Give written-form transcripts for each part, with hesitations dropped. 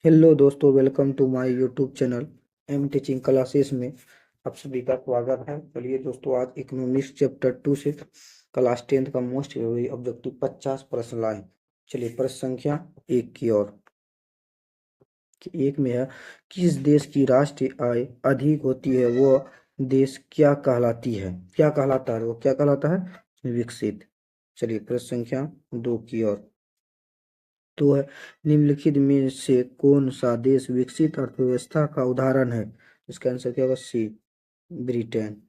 Hello दोस्तों, welcome to my YouTube channel M Teaching Classes में आप सभी का स्वागत है। चलिए दोस्तों, आज इकोनॉमिक्स चैप्टर 2 से क्लास 10 का मोस्ट ऑब्जेक्टिव 50 प्रश्न लाए। चलिए प्रश्न संख्या 1 की ओर। एक में है, किस देश की राष्ट्रीय आय अधिक होती है वह देश क्या कहलाती है? क्या कहलाता है? वो क्या कहलाता है? विकसित। चलिए प्रश्न संख्या 2 की ओर। तो है, निम्नलिखित में से कौन सा देश विकसित अर्थव्यवस्था का उदाहरण है? इसका आंसर क्या होगा? सी, ब्रिटेन।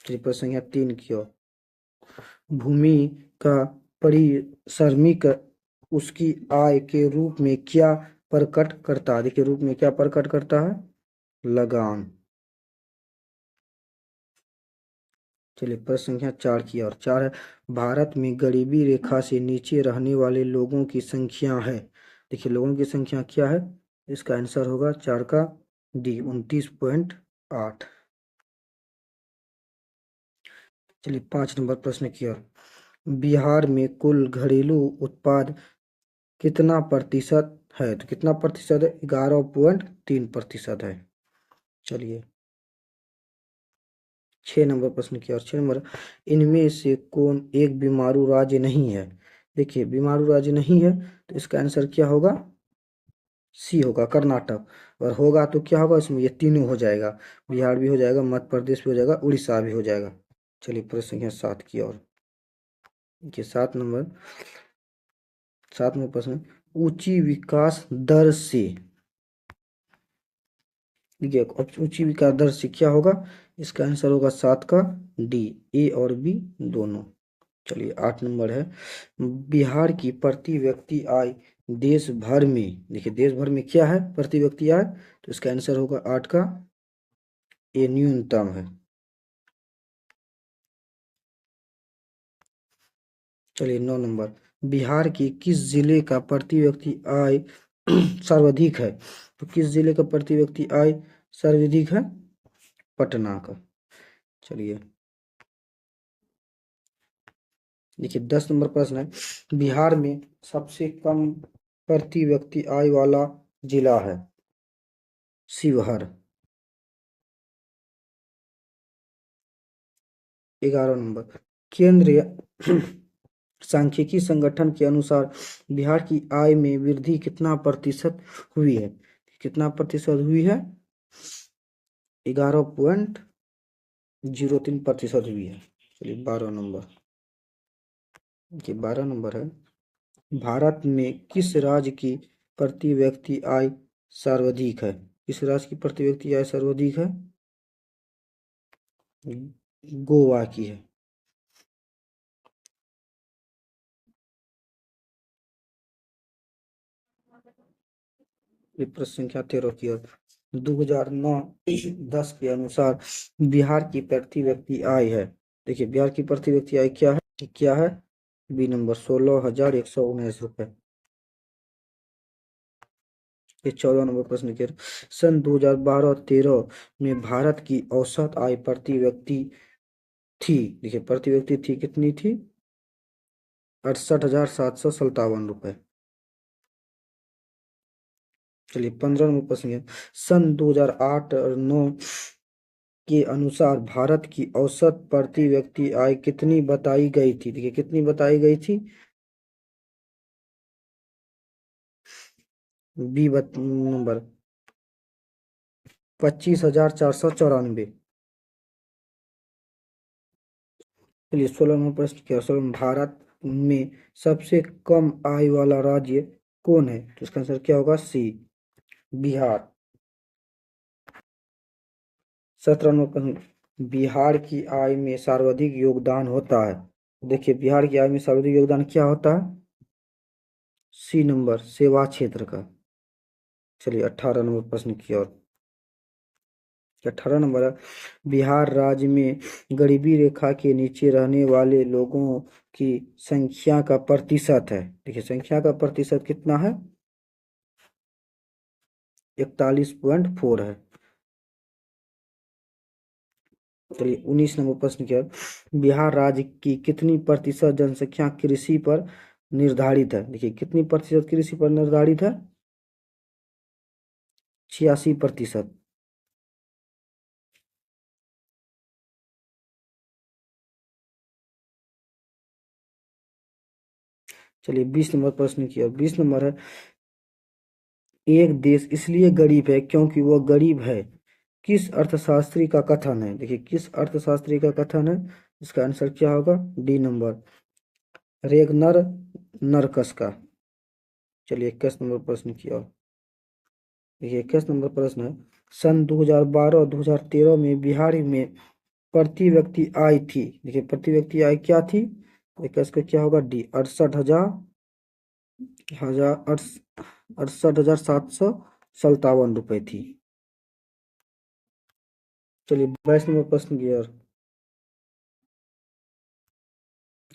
चलिए प्रश्न संख्या 3 की ओर। भूमि का परिश्रमिक उसकी आय के रूप में क्या प्रकट करता है? देखिए, रूप में क्या प्रकट करता है? लगान। चलिए प्रश्न संख्या 4 की ओर। 4 है, भारत में गरीबी रेखा से नीचे रहने वाले लोगों की संख्या है। देखिए, लोगों की संख्या क्या है? इसका आंसर होगा 4 का डी, 29.8। चलिए 5 नंबर प्रश्न की ओर। बिहार में कुल घरेलू उत्पाद कितना प्रतिशत है? तो कितना प्रतिशत है? 11.3% है। चलिए 6 नंबर प्रश्न की ओर। 6 नंबर, इनमें से कौन एक बीमारू राज्य नहीं है? देखिए, बीमारू राज्य नहीं है तो इसका आंसर क्या होगा? सी होगा, कर्नाटक। और होगा तो क्या होगा? इसमें ये तीनों हो जाएगा, बिहार भी हो जाएगा, मध्य प्रदेश भी हो जाएगा, उड़ीसा भी हो जाएगा। चलिए प्रश्न संख्या 7 की ओर। देखिए 7 नंबर प्रश्न, ऊंची विकास दर से। देखिए, अब ऊंची विकास दर से क्या होगा? इसका आंसर होगा 7 का डी, ए और बी दोनों। चलिए 8 नंबर है, बिहार की प्रति व्यक्ति आय देश भर में। देखिए, देश भर में क्या है? प्रति व्यक्ति आय। तो इसका आंसर होगा 8 का ए, न्यूनतम है। चलिए 9 नंबर, बिहार के किस जिले का प्रति व्यक्ति आय सर्वाधिक है? तो किस जिले का प्रति व्यक्ति आय सर्वाधिक है? पटना का। चलिए देखिए 10 नंबर प्रश्न है, बिहार में सबसे कम प्रति व्यक्ति आय वाला जिला है? शिवहर। 11 नंबर, केंद्रीय सांख्यिकी संगठन के अनुसार बिहार की आय में वृद्धि कितना प्रतिशत हुई है? कितना प्रतिशत हुई है? 11.03% हुई है। चलिए 12 नंबर। ये 12 नंबर है, भारत में किस राज्य की प्रति व्यक्ति आय सर्वाधिक है? किस राज्य की प्रति व्यक्ति आय सर्वाधिक है? गोवा की है। ये प्रश्न संख्या 13 की ओर। 2009-10 के अनुसार बिहार की प्रति व्यक्ति आय है। देखिए, बिहार की प्रति व्यक्ति आय क्या है? क्या है? बी नंबर, 16,119 रुपए। ये 14 नंबर प्रश्न के, सन 2012-13 में भारत की औसत आय प्रति व्यक्ति थी। देखिए, प्रति व्यक्ति थी, कितनी थी? 68,757 रुपए। चलिए 15 नंबर प्रश्न है, सन 2008 और 9 के अनुसार भारत की औसत प्रति व्यक्ति आय कितनी बताई गई थी? देखिए, कितनी बताई गई थी? B number, 25,494। चलिए 16 नंबर प्रश्न क्या? भारत में सबसे कम आय वाला राज्य कौन है? तो इसका आंसर क्या होगा? सी, बिहार। 17 नंबर प्रश्न, बिहार की आय में सर्वाधिक योगदान होता है। देखिए, बिहार की आय में सर्वाधिक योगदान क्या होता है? सी नंबर, सेवा क्षेत्र का। चलिए 18 नंबर प्रश्न की ओर। 18 नंबर है, बिहार राज्य में गरीबी रेखा के नीचे रहने वाले लोगों की संख्या का प्रतिशत है। देखिए, संख्या का प्रतिशत कितना है? 41.4 है। चलिए 19 नंबर प्रश्न की ओर, बिहार राज्य की कितनी प्रतिशत जनसंख्या कृषि पर निर्धारित है। देखिए कितनी प्रतिशत कृषि पर निर्धारित है? 86%। चलिए 20 नंबर प्रश्न की ओर। 20 नंबर है, एक देश इसलिए गरीब है क्योंकि वह गरीब है, किस अर्थशास्त्री का कथन है? देखिए किस अर्थशास्त्री का कथन है? इसका आंसर क्या होगा? डी नंबर, रेगनर नरकस का। चलिए 21 नंबर प्रश्न की ओर। देखिए 21 नंबर प्रश्न है, सन 2012 और 2013 में बिहार में प्रति व्यक्ति आय थी। देखिए प्रति व्यक्ति आय क्या थी? इसका क्या होगा? डी, 68,757 रुपए थी। चलिए 22 नंबर प्रश्न की ओर।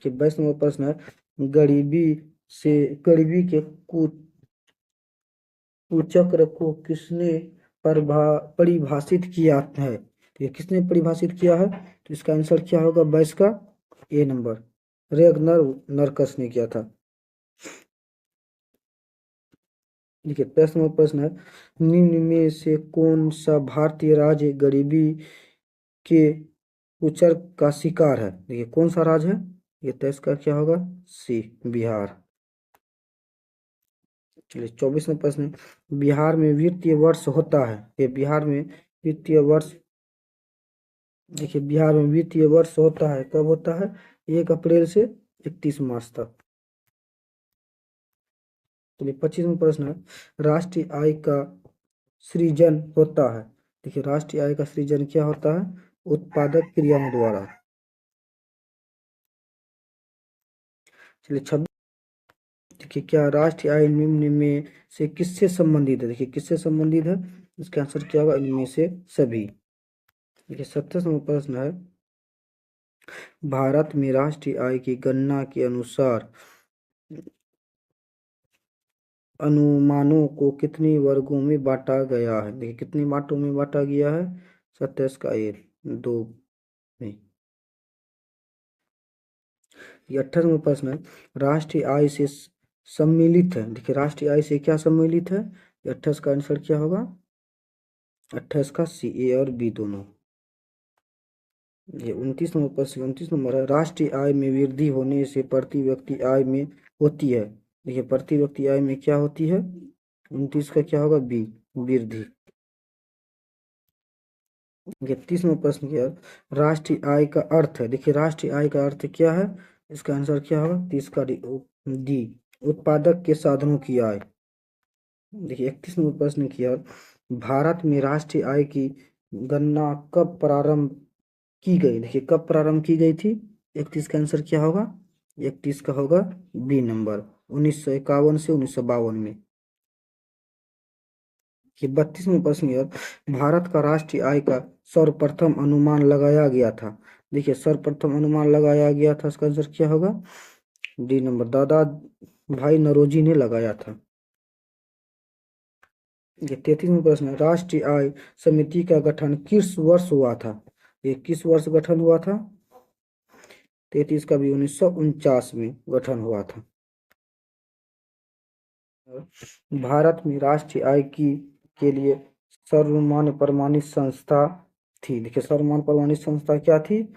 कि 22 नंबर प्रश्न है, गरीबी से गरीबी के कुचक्र को किसने परिभाषित किया है? तो ये किसने परिभाषित किया है? तो इसका आंसर क्या होगा 22 का? ए नंबर, रेगनर नरकस ने किया था। देखिए 23 नंबर प्रश्न है, निम्न में से कौन सा भारतीय राज्य गरीबी के कुचक्र का शिकार है? देखिए कौन सा राज्य है ये? 23 का क्या होगा? सी, बिहार। चलिए 24 में प्रश्न है, बिहार में वित्तीय वर्ष होता है। ये बिहार में वित्तीय वर्ष, देखिए बिहार में वित्तीय वर्ष होता है, कब होता है? 1 अप्रैल से 31 मार्च तक। चलिए 25 में प्रश्न है, राष्ट्रीय आय का सृजन होता है। देखिए राष्ट्रीय आय का सृजन क्या होता है? उत्पादक क्रियाओं द्वारा। चलिए 26, देखिए क्या राष्ट्रीय आय निम्न में से किससे संबंधित है? देखिए किससे संबंधित है? इसका आंसर क्या होगा? इनमें से सभी। देखिए 27 प्रश्न है, भारत में राष्ट्रीय आय की गणना के अनुसार अनुमानों को कितने वर्गों में बांटा गया है? देखिए कितने बांटों में बांटा गया है? 27 का ए, 2 में। ये 28वां प्रश्न है, राष्ट्रीय आय से सम्मिलित है। देखिए राष्ट्रीय आय से क्या सम्मिलित है? 28 का आंसर क्या होगा? 28 का सी, ए और बी दोनों। ये 29 नंबर प्रश्न, 29 नंबर है, राष्ट्रीय आय में वृद्धि होने से प्रति व्यक्ति आय में होती है। देखिए प्रति व्यक्ति आय में क्या होती है? 29 का क्या होगा? बी, वृद्धि। ये 30वां प्रश्न क्या है? राष्ट्रीय आय का अर्थ है। देखिए राष्ट्रीय आय का अर्थ क्या है? इसका आंसर क्या होगा? 30 का डी, उत्पादक के साधनों की आय। देखिए 31वां प्रश्न किया, भारत में राष्ट्रीय आय की गणना कब प्रारंभ की गई? देखिए कब प्रारंभ की गई थी? 31 का आंसर क्या होगा? 31 का होगा बी नंबर, 1951 से 1952 में। ये 32वां प्रश्न है, भारत का राष्ट्रीय आय का सर्वप्रथम अनुमान लगाया गया था। देखिए सर्वप्रथम अनुमान लगाया गया था, इसका आंसर क्या होगा? डी नंबर, दादा भाई नौरोजी ने लगाया था। ये 33वां प्रश्न है, राष्ट्रीय आय समिति का गठन किस वर्ष हुआ था? ये किस वर्ष गठन हुआ था? 33 का भी 1949 में गठन हुआ था। भारत में राष्ट्रीय आय की के लिए सर्वमान्य प्रमाणित संस्था थी। देखिए सर्वमान्य प्रमाणित संस्था क्या थी?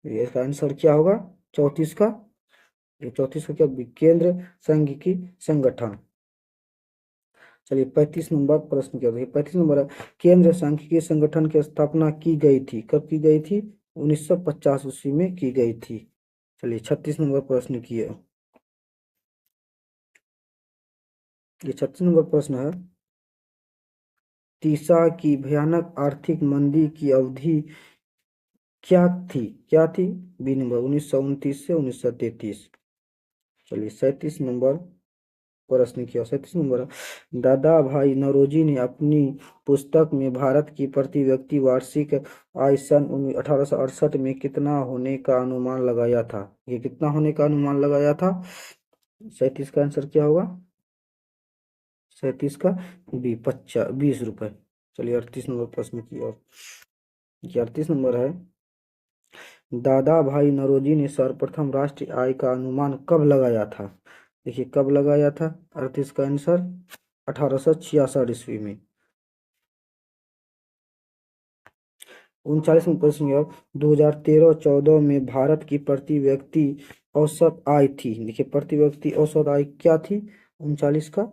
इसका आंसर क्या होगा? 34 का, ये 34 का क्या? केंद्र सांख्यिकी संगठन। चलिए 35 नंबर प्रश्न क्या था? 35 नंबर है, केंद्र सांख्यिकी संगठन की स्थापना की गई थी, कब की गई थी? 1950 ईस्वी में की गई थी। चलिए 36 नंबर प्रश्न की है। ये 36 नंबर प्रश्न है, तीसा की भयानक आर्थिक मंदी की अवधि क्या थी? बी नंबर, 1929 से 1933। चलिए 37 नंबर प्रश्न किया। 37 नंबर है, दादा भाई नौरोजी ने अपनी पुस्तक में भारत की प्रति व्यक्ति वार्षिक आय सन 1868 में कितना होने का अनुमान लगाया था? ये कितना होने का अनुमान लगाया था? 37 का आंसर क्या होगा? 37 का बी, 20 रुपए। चलिए 38 नंबर प्रश्न की ओर। 38 नंबर है, दादा भाई नौरोजी ने सर्वप्रथम राष्ट्रीय आय का अनुमान कब लगाया था? देखिए कब लगाया था, अर्थ इसका आंसर 1866 ईस्वी में। 39वां प्रश्न है, 2013-14 में भारत की प्रति व्यक्ति औसत आय थी। देखिए प्रति व्यक्ति औसत आय क्या थी, 39 का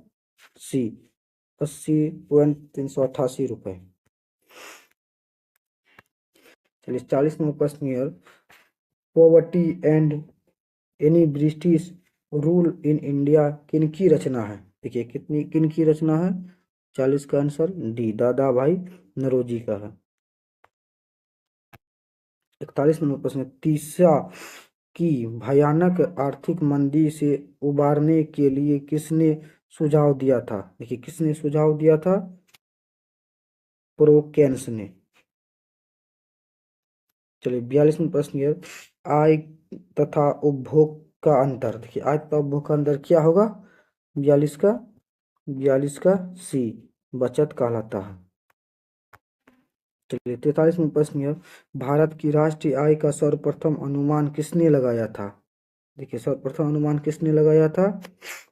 सी, 80.388 रुपए। चलिए 40वां प्रश्न है, poverty and any British rule in India किन की रचना है। देखिए किन की रचना है, 40 का आंसर डी, दादा भाई नौरोजी का है। 41वां प्रश्न, तीसरा की भयानक आर्थिक मंदी से उबारने के लिए किसने सुझाव दिया था। देखिए किसने सुझाव दिया था, प्रोकेन्स ने। चलिए 42वां प्रश्न है, आय तथा उपभोग का अंतर। देखिए आय तथा उपभोग का अंतर क्या होगा, 42 का सी, बचत कहलाता है। चलिए 43वां प्रश्न है, भारत की राष्ट्रीय आय का सर्वप्रथम अनुमान किसने लगाया था। देखिए सर्वप्रथम अनुमान किसने लगाया था,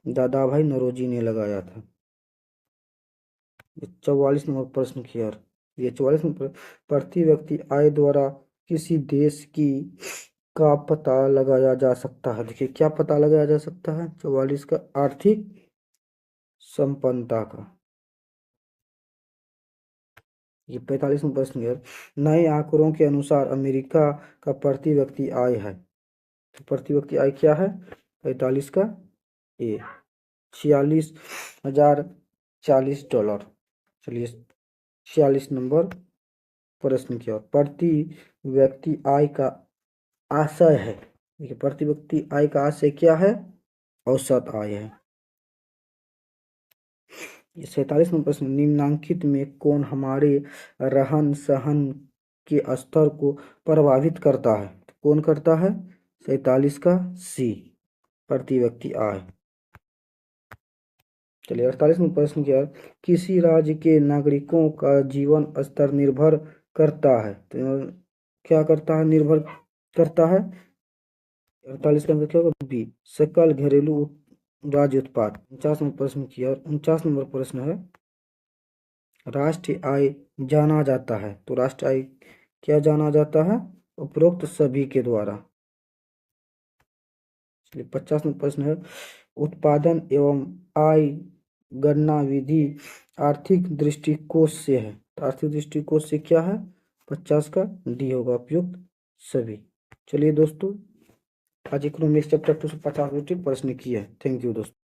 दादा भाई नौरोजी ने लगाया था। 44 नंबर प्रश्न की ओर, ये 44 नंबर, प्रति व्यक्ति आय द्वारा किसी देश की का पता लगाया जा सकता है। देखिए क्या पता लगाया जा सकता है, 44 का आर्थिक संपन्नता का। ये 45वां प्रश्न है, नए आंकड़ों के अनुसार अमेरिका का प्रति व्यक्ति आय है। तो प्रति व्यक्ति आय क्या है, 45 का ए, $46,040। चलिए 46 नंबर प्रश्न की ओर, प्रति व्यक्ति आय का आशय है। देखिए प्रति व्यक्ति आय का आशय क्या है, औसत आय है। 47वां प्रश्न, निम्नलिखित में कौन हमारे रहन सहन के स्तर को प्रभावित करता है। तो कौन करता है, 47 का सी, प्रति व्यक्ति आय। चलिए 48वां प्रश्न क्या है, किसी राज्य के नागरिकों का जीवन स्तर निर्भर करता है। तो क्या करता है, निर्भर करता है, 48 का आंसर क्या होगा, बी, सकल घरेलू राज्य उत्पाद। 49वां प्रश्न की ओर, 49 नंबर प्रश्न है, राष्ट्रीय आय जाना जाता है। तो राष्ट्रीय आय क्या जाना जाता है, उपरोक्त सभी के द्वारा। 50वां प्रश्न है, उत्पादन एवं आय गणना विधि आर्थिक दृष्टिकोण से है। तो आर्थिक दृष्टिकोण से क्या है, 50 का डी होगा, उपयुक्त सभी। चलिए दोस्तों, आज इकोनॉमिक्स चैप्टर 2 से 50 प्रश्न किया है। थैंक यू दोस्तों।